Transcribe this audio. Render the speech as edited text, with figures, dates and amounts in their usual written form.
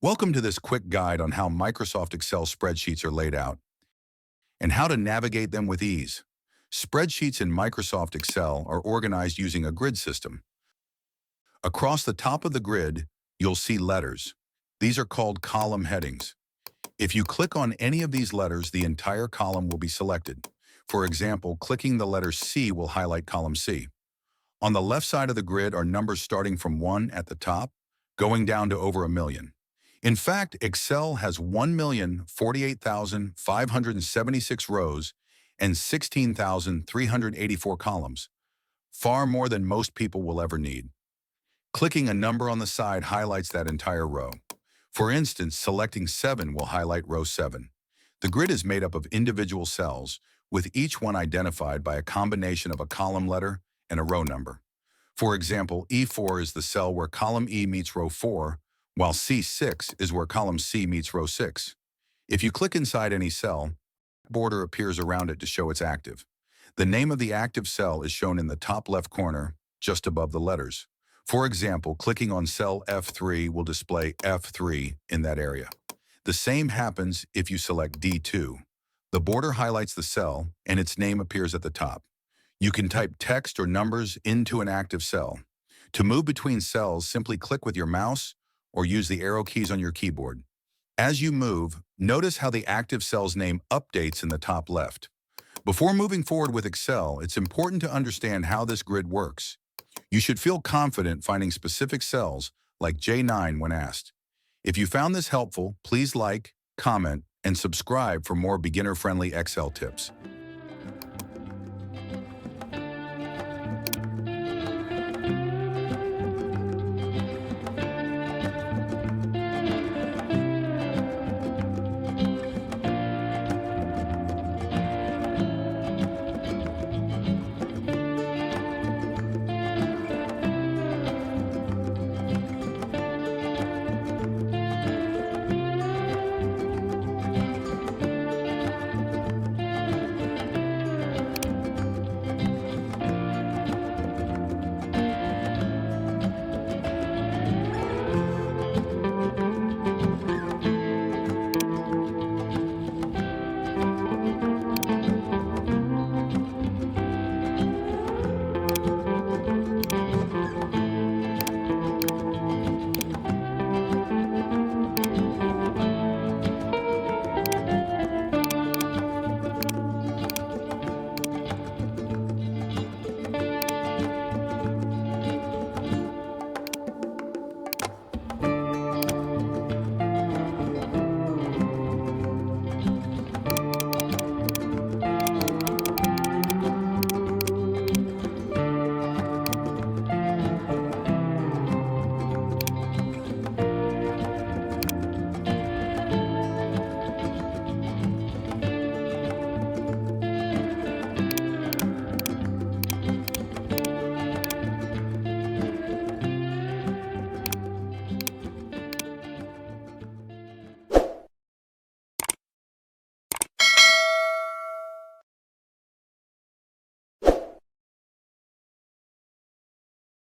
Welcome to this quick guide on how Microsoft Excel spreadsheets are laid out and how to navigate them with ease. Spreadsheets in Microsoft Excel are organized using a grid system. Across the top of the grid, you'll see letters. These are called column headings. If you click on any of these letters, the entire column will be selected. For example, clicking the letter C will highlight column C. On the left side of the grid are numbers starting from 1 at the top, going down to over a million. In fact, Excel has 1,048,576 rows and 16,384 columns, far more than most people will ever need. Clicking a number on the side highlights that entire row. For instance, selecting 7 will highlight row 7. The grid is made up of individual cells, with each one identified by a combination of a column letter and a row number. For example, E4 is the cell where column E meets row 4, while C6 is where column C meets row 6. If you click inside any cell, a border appears around it to show it's active. The name of the active cell is shown in the top left corner, just above the letters. For example, clicking on cell F3 will display F3 in that area. The same happens if you select D2. The border highlights the cell, and its name appears at the top. You can type text or numbers into an active cell. To move between cells, simply click with your mouse or use the arrow keys on your keyboard. As you move, notice how the active cell's name updates in the top left. Before moving forward with Excel, it's important to understand how this grid works. You should feel confident finding specific cells, like J9 when asked. If you found this helpful, please like, comment, and subscribe for more beginner-friendly Excel tips.